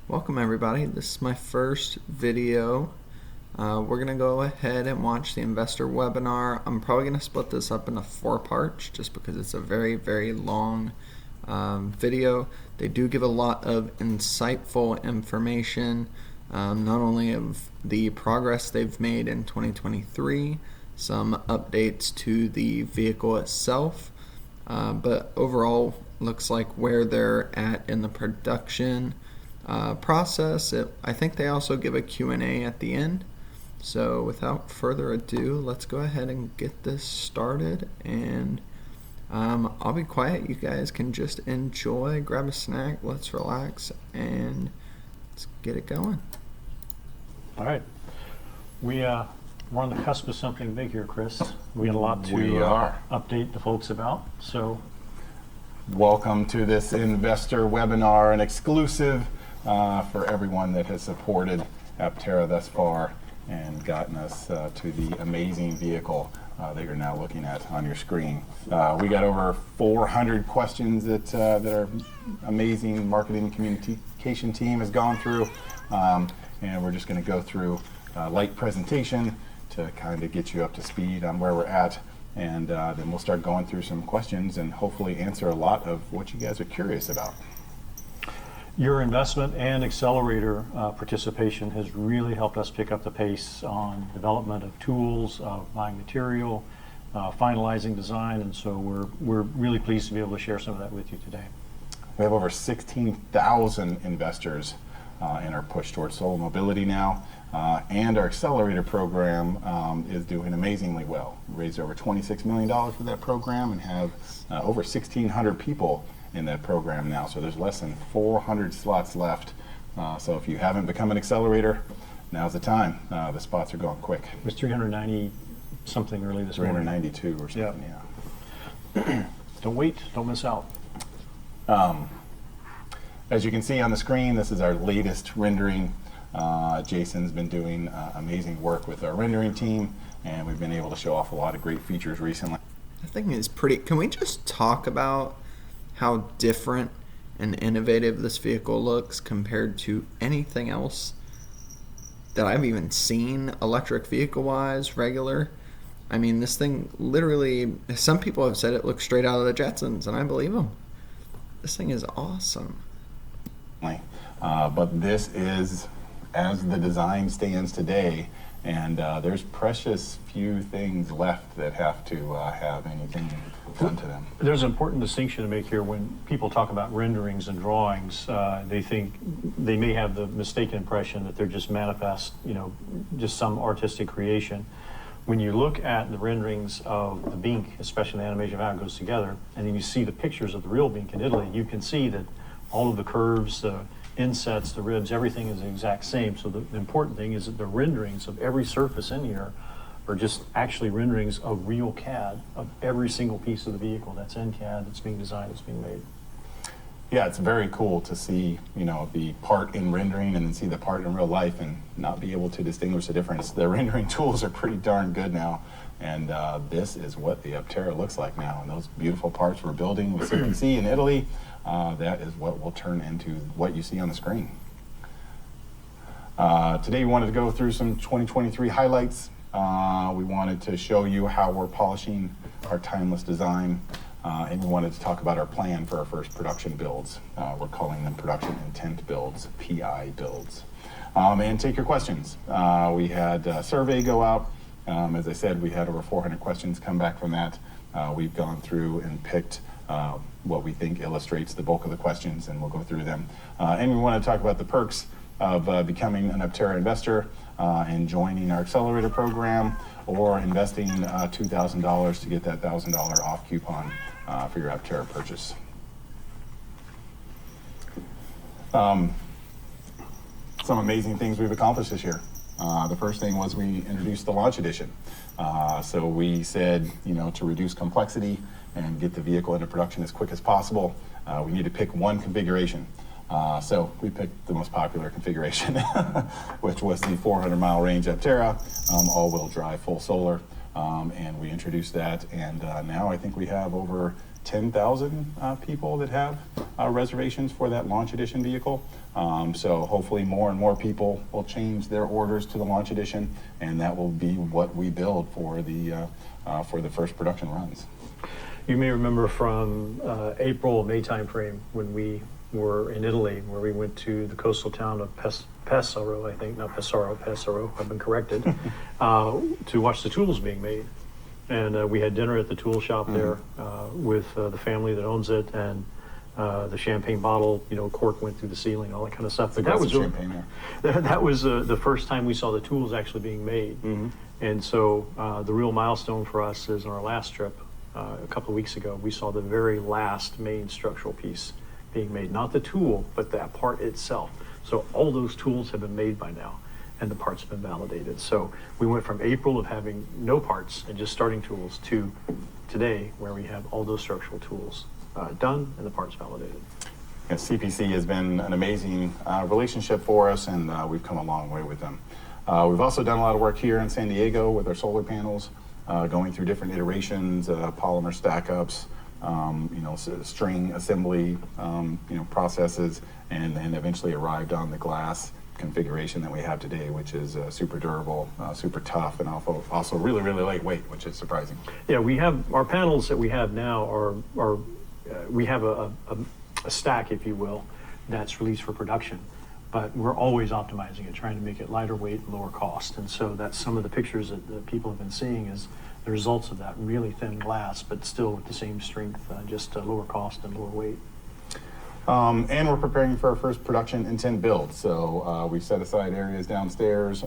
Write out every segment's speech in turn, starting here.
Welcome everybody. This is my first video. We're going to go ahead and watch the investor webinar. I'm probably going to split this up into 4 parts just because it's a very long video. They do give a lot of insightful information, not only of the progress they've made in 2023, some updates to the vehicle itself, but overall looks like where they're at in the production process. I think they also give a Q&A at the end. So without further ado, let's go ahead and get this started, and I'll be quiet. You guys can just enjoy, grab a snack, let's relax, and let's get it going. All right. We're on the cusp of something big here, Chris. We got a lot to update the folks about. So welcome to this investor webinar, an exclusive for everyone that has supported Aptera thus far and gotten us to the amazing vehicle that you're now looking at on your screen. We got over 400 questions that our amazing marketing communication team has gone through, and we're just going to go through a light presentation to kind of get you up to speed on where we're at, and then we'll start going through some questions and hopefully answer a lot of what you guys are curious about. your investment and accelerator participation has really helped us pick up the pace on development of tools, buying material, finalizing design, and so we're really pleased to be able to share some of that with you today. We have over 16,000 investors in our push towards solar mobility now, and our accelerator program is doing amazingly well. We raised over $26 million for that program and have over 1,600 people in that program now. So there's less than 400 slots left. So if you haven't become an accelerator, now's the time. The spots are going quick. It was 390 something early this morning. 392 or something, yeah. Don't wait, don't miss out. As you can see on the screen, this is our latest rendering. Jason's been doing amazing work with our rendering team, and we've been able to show off a lot of great features recently. The thing is pretty. Can we just talk about how different and innovative this vehicle looks compared to anything else that I've even seen electric vehicle wise, regular? I mean, this thing literally, some people have said it looks straight out of the Jetsons, and I believe them. This thing is awesome. But this is as the design stands today, and there's precious few things left that have to have anything done to them. There's an important distinction to make here. When people talk about renderings and drawings, they think they may have the mistaken impression that they're just manifest, just some artistic creation. When you look at the renderings of the Bink, especially the animation of how it goes together, and then you see the pictures of the real Bink in Italy, you can see that all of the curves, the insets, the ribs, everything is the exact same. So the important thing is that the renderings of every surface in here are just actually renderings of real CAD of every single piece of the vehicle that's in CAD, that's being designed, that's being made. Yeah, it's very cool to see, the part in rendering and then see the part in real life and not be able to distinguish the difference. The rendering tools are pretty darn good now, and this is what the Aptera looks like now. And those beautiful parts we're building with CPC in Italy, that is what will turn into what you see on the screen. Today we wanted to go through some 2023 highlights. We wanted to show you how we're polishing our timeless design. And we wanted to talk about our plan for our first production builds. We're calling them production intent builds, PI builds. And take your questions. We had a survey go out. As I said, we had over 400 questions come back from that. We've gone through and picked what we think illustrates the bulk of the questions, and we'll go through them. And we want to talk about the perks of becoming an Aptera investor and joining our accelerator program, or investing $2,000 to get that $1,000 off coupon for your Aptera purchase. Some amazing things we've accomplished this year. The first thing was we introduced the launch edition. So we said, to reduce complexity and get the vehicle into production as quick as possible, we need to pick one configuration. So we picked the most popular configuration, which was the 400-mile range Aptera, all-wheel drive, full solar, and we introduced that. And now I think we have over 10,000 people that have reservations for that launch edition vehicle. So hopefully more and more people will change their orders to the launch edition, and that will be what we build for the first production runs. You may remember from April, May timeframe when we were in Italy, where we went to the coastal town of Pesaro, I think, not Pesaro, Pesaro, I've been corrected, to watch the tools being made. And we had dinner at the tool shop there with the family that owns it, and the champagne bottle, cork went through the ceiling, all that kind of stuff. But that was champagne that was the first time we saw the tools actually being made. And so the real milestone for us is on our last trip a couple of weeks ago, we saw the very last main structural piece being made, not the tool, but that part itself. So all those tools have been made by now, and the parts have been validated. So we went from April of having no parts and just starting tools to today, where we have all those structural tools done and the parts validated. Yes, CPC has been an amazing relationship for us, and we've come a long way with them. We've also done a lot of work here in San Diego with our solar panels, going through different iterations, polymer stack-ups, string assembly, processes, and then eventually arrived on the glass configuration that we have today, which is super durable, super tough, and also really, really lightweight, which is surprising. Yeah, we have our panels that we have now are we have a stack, if you will, that's released for production, but we're always optimizing it, trying to make it lighter weight and lower cost. And so that's some of the pictures that people have been seeing is the results of that really thin glass, but still with the same strength, just lower cost and lower weight. And we're preparing for our first production intent build. So we've set aside areas downstairs,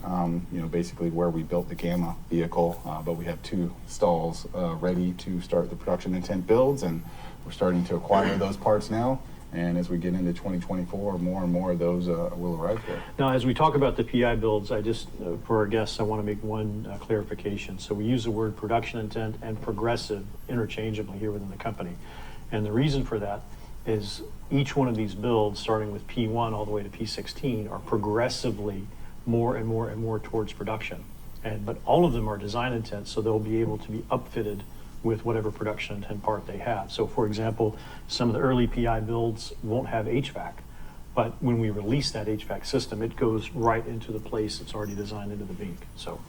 basically where we built the Gamma vehicle, but we have 2 stalls ready to start the production intent builds, and we're starting to acquire those parts now. And as we get into 2024, more and more of those will arrive there. Now, as we talk about the PI builds, I just, for our guests, I want to make one clarification. So we use the word production intent and progressive interchangeably here within the company. And the reason for that is each one of these builds, starting with P1 all the way to P16, are progressively more and more and more towards production. But all of them are design intent, so they'll be able to be upfitted with whatever production intent part they have. So for example, some of the early PI builds won't have HVAC, but when we release that HVAC system, it goes right into the place it's already designed into the beak. So.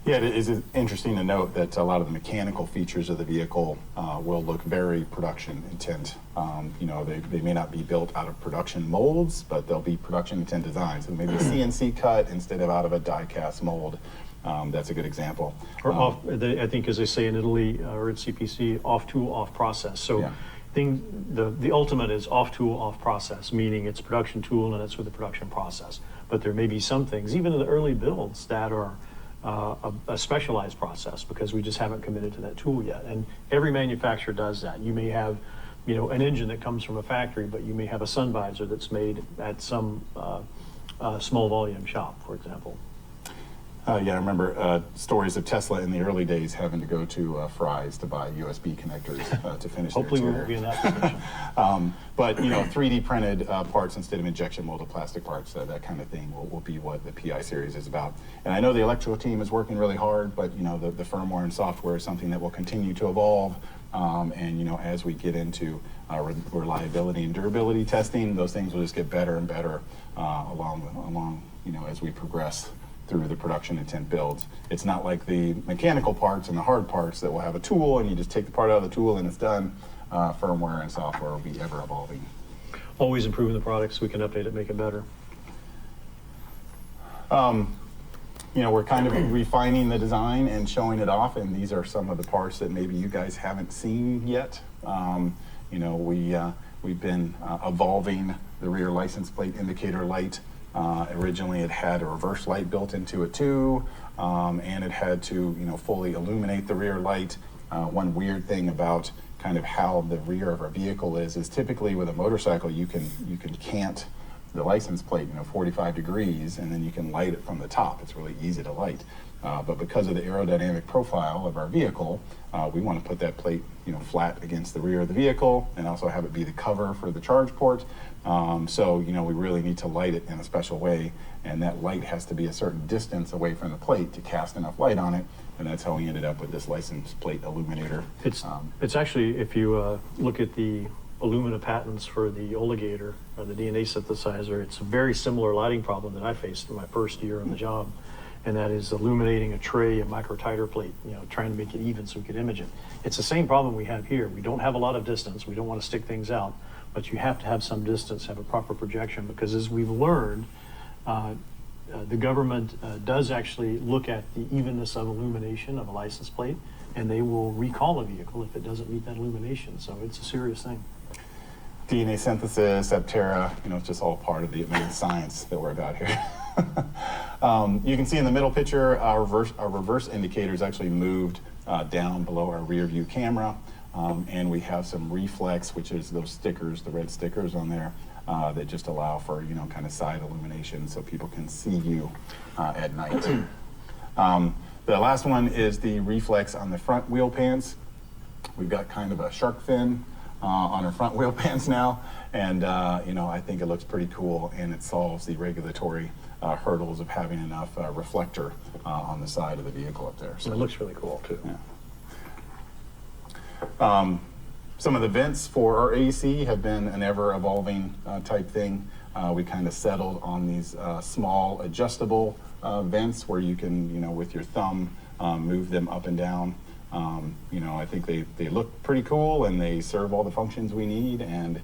Yeah, it is interesting to note that a lot of the mechanical features of the vehicle will look very production intent. They may not be built out of production molds, but they'll be production intent designs. So maybe a CNC cut instead of out of a die cast mold. That's a good example. Or I think, as they say in Italy or at CPC, off tool, off process. So yeah. The ultimate is off tool, off process, meaning it's production tool and it's with the production process. But there may be some things, even in the early builds, that are a specialized process because we just haven't committed to that tool yet. And every manufacturer does that. You may have, an engine that comes from a factory, but you may have a sun visor that's made at some small volume shop, for example. I remember stories of Tesla in the early days having to go to Fry's to buy USB connectors to finish Hopefully their we won't be in that position. But 3D printed parts instead of injection molded plastic parts, that kind of thing will be what the PI series is about. And I know the electrical team is working really hard, but the firmware and software is something that will continue to evolve. As we get into reliability and durability testing, those things will just get better and better along as we progress through the production intent builds. It's not like the mechanical parts and the hard parts that will have a tool and you just take the part out of the tool and it's done. Firmware and software will be ever evolving. Always improving the product so we can update it, make it better. We're kind of refining the design and showing it off, and these are some of the parts that maybe you guys haven't seen yet. We've been evolving the rear license plate indicator light. Originally it had a reverse light built into it too, and it had to fully illuminate the rear light. One weird thing about kind of how the rear of our vehicle is typically with a motorcycle you can cant the license plate, 45 degrees, and then you can light it from the top. It's really easy to light. But because of the aerodynamic profile of our vehicle, we want to put that plate, flat against the rear of the vehicle, and also have it be the cover for the charge port. So, we really need to light it in a special way, and that light has to be a certain distance away from the plate to cast enough light on it, and that's how we ended up with this license plate illuminator. It's actually, if you look at the Illumina patents for the oligator, or the DNA synthesizer, it's a very similar lighting problem that I faced in my first year on the job. And that is illuminating a tray, a microtiter plate, trying to make it even so we could image it. It's the same problem we have here. We don't have a lot of distance. We don't want to stick things out, but you have to have some distance, have a proper projection, because as we've learned, the government does actually look at the evenness of illumination of a license plate, and they will recall a vehicle if it doesn't meet that illumination. So it's a serious thing. DNA synthesis, Aptera, it's just all part of the advanced science that we're about here. You can see in the middle picture, our reverse indicators actually moved down below our rear view camera, and we have some reflex, which is those stickers, the red stickers on there, that just allow for kind of side illumination so people can see you at night. The last one is the reflex on the front wheel pans. We've got kind of a shark fin on our front wheel pans now, and I think it looks pretty cool, and it solves the regulatory hurdles of having enough reflector on the side of the vehicle up there. So it looks really cool too. Yeah. Some of the vents for our AC have been an ever-evolving type thing. We kind of settled on these small adjustable vents where you can, with your thumb, move them up and down. I think they look pretty cool, and they serve all the functions we need, and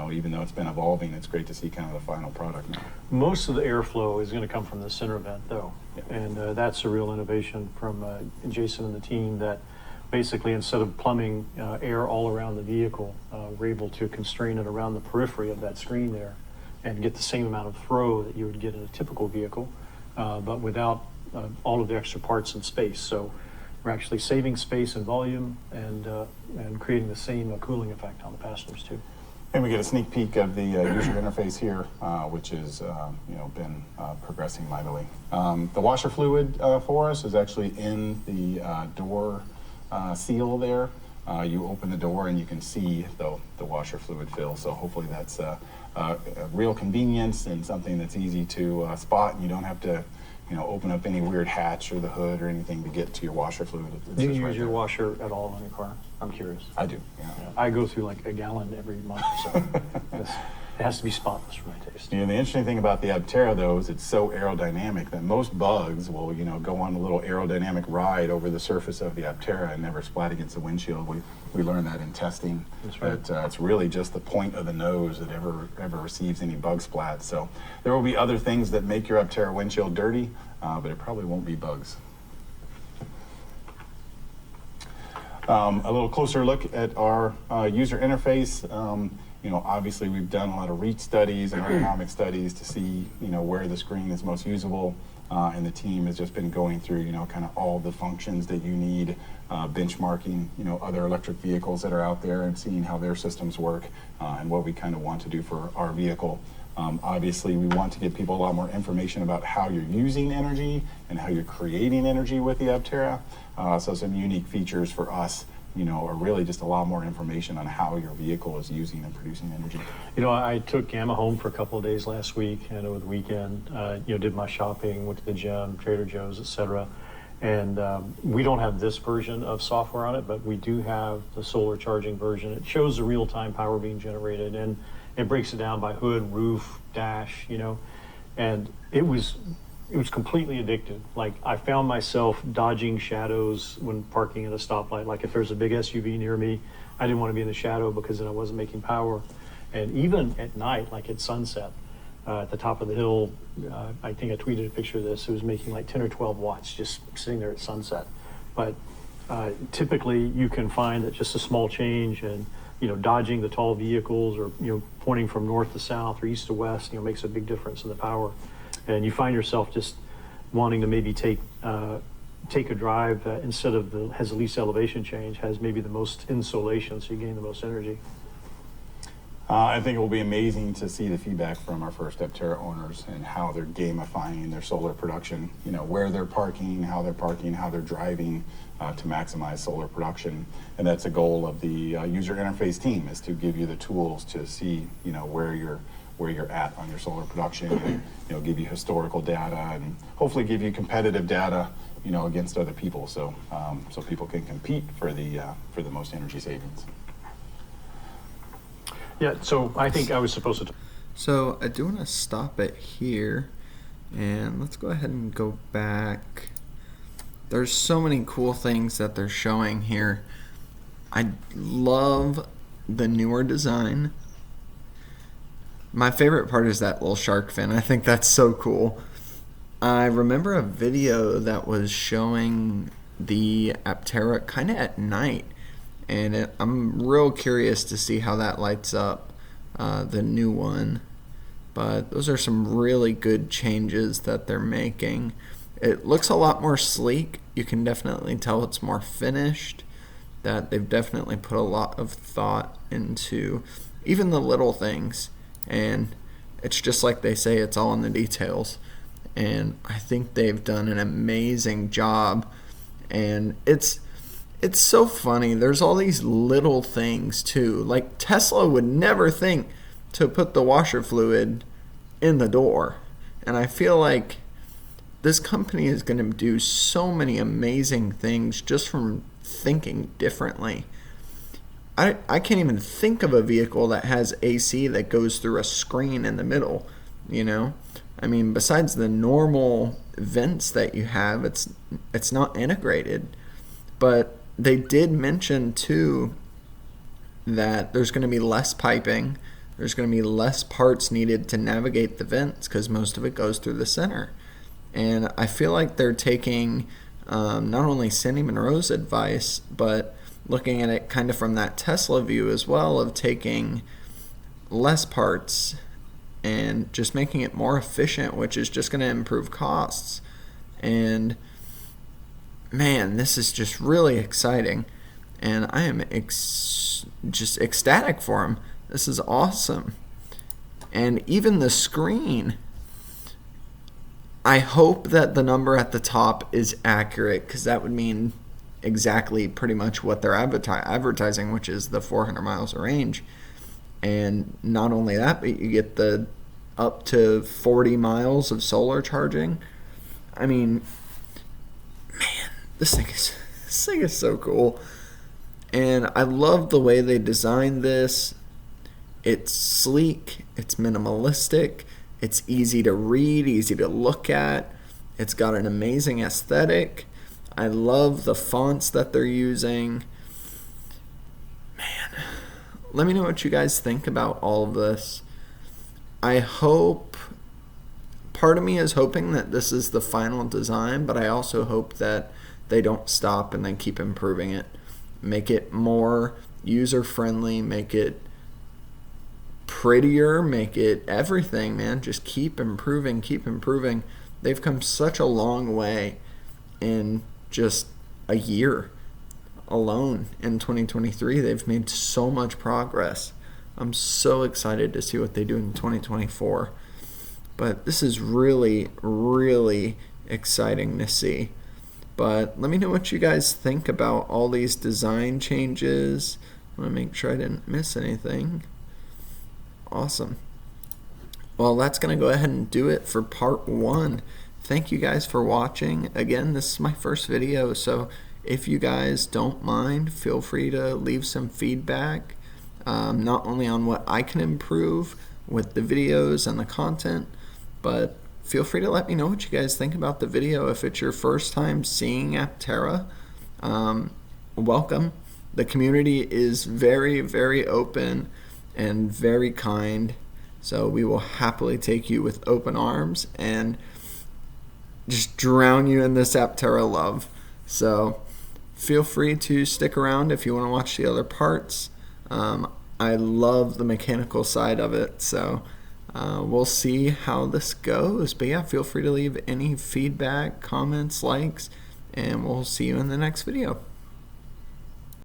even though it's been evolving, it's great to see kind of the final product now. Most of the airflow is going to come from the center vent, though, Yeah. and that's a real innovation from Jason and the team, that basically instead of plumbing air all around the vehicle, we're able to constrain it around the periphery of that screen there and get the same amount of throw that you would get in a typical vehicle, but without all of the extra parts and space. So we're actually saving space and volume, and creating the same cooling effect on the passengers too. And we get a sneak peek of the user interface here, which has been progressing mightily. The washer fluid for us is actually in the door seal there. You open the door and you can see the washer fluid fill. So hopefully that's a real convenience and something that's easy to spot, and you don't have to open up any weird hatch or the hood or anything to get to your washer fluid. Do you use your washer at all on your car? I'm curious. I do, yeah. I go through like a gallon every month, so it has to be spotless for my taste. The interesting thing about the Aptera, though, is it's so aerodynamic that most bugs will, go on a little aerodynamic ride over the surface of the Aptera and never splat against the windshield. We learned that in testing. That's right. But it's really just the point of the nose that ever receives any bug splats. So there will be other things that make your Aptera windshield dirty, but it probably won't be bugs. A little closer look at our user interface. Obviously we've done a lot of reach studies and ergonomic studies to see, where the screen is most usable, and the team has just been going through, kind of all the functions that you need, benchmarking, other electric vehicles that are out there and seeing how their systems work, and what we kind of want to do for our vehicle. Obviously, we want to give people a lot more information about how you're using energy and how you're creating energy with the Aptera. So some unique features for us, are really just a lot more information on how your vehicle is using and producing energy. I took Gamma home for a couple of days last week, and over the weekend, did my shopping, went to the gym, Trader Joe's, etc. And we don't have this version of software on it, but we do have the solar charging version. It shows the real-time power being generated, and it breaks it down by hood, roof, dash, and it was completely addictive. Like, I found myself dodging shadows when parking at a stoplight. Like, if there's a big SUV near me, I didn't want to be in the shadow because then I wasn't making power. And even at night, like at sunset, at the top of the hill, I think I tweeted a picture of this. It was making like 10 or 12 watts just sitting there at sunset. But typically you can find that just a small change and, dodging the tall vehicles or, pointing from north to south or east to west, makes a big difference in the power. And you find yourself just wanting to maybe take a drive that instead of has the least elevation change, has maybe the most insolation, so you gain the most energy. I think it will be amazing to see the feedback from our first Aptera owners and how they're gamifying their solar production, you know, where they're parking, how they're driving to maximize solar production. And that's a goal of the user interface team, is to give you the tools to see, you know, where you're at on your solar production, and, you know, give you historical data and hopefully give you competitive data, you know, against other people, so so people can compete for the most energy savings. Yeah, so I think I was supposed to. So I do want to stop it here, and let's go ahead and go back. There's so many cool things that they're showing here. I love the newer design. My favorite part is that little shark fin. I think that's so cool. I remember a video that was showing the Aptera kind of at night, and I'm real curious to see how that lights up, the new one. But those are some really good changes that they're making. It looks a lot more sleek. You can definitely tell it's more finished, that they've definitely put a lot of thought into even the little things, and it's just like they say, it's all in the details. And I think they've done an amazing job, and it's so funny. There's all these little things too. Like Tesla would never think to put the washer fluid in the door. And I feel like this company is going to do so many amazing things just from thinking differently. I can't even think of a vehicle that has AC that goes through a screen in the middle, you know? I mean, besides the normal vents that you have, it's not integrated. But they did mention too that there's going to be less piping, there's going to be less parts needed to navigate the vents because most of it goes through the center. And I feel like they're taking not only Sandy Monroe's advice, but looking at it kind of from that Tesla view as well, of taking less parts and just making it more efficient, which is just going to improve costs. And man, this is just really exciting, and I am just ecstatic for them. This is awesome. And even the screen, I hope that the number at the top is accurate, because that would mean exactly pretty much what they're advertising, which is the 400 miles of range. And not only that, but you get the up to 40 miles of solar charging. I mean, man, this thing is so cool. And I love the way they designed this. It's sleek, it's minimalistic, it's easy to read, easy to look at. It's got an amazing aesthetic. I love the fonts that they're using. Man, let me know what you guys think about all of this. I hope, part of me is hoping that this is the final design, but I also hope that they don't stop and they keep improving it. Make it more user-friendly, make it prettier, make it everything, man. Just keep improving, keep improving. They've come such a long way in just a year alone. In 2023, they've made so much progress. I'm so excited to see what they do in 2024. But this is really, really exciting to see. But let me know what you guys think about all these design changes. I want to make sure I didn't miss anything. Awesome. Well, that's going to go ahead and do it for part 1. Thank you guys for watching. Again, this is my first video, so if you guys don't mind, feel free to leave some feedback, not only on what I can improve with the videos and the content, but feel free to let me know what you guys think about the video. If it's your first time seeing Aptera, welcome. The community is very, very open and very kind, so we will happily take you with open arms and just drown you in this Aptera love. So feel free to stick around if you want to watch the other parts. I love the mechanical side of it, so we'll see how this goes. But yeah, feel free to leave any feedback, comments, likes, and we'll see you in the next video.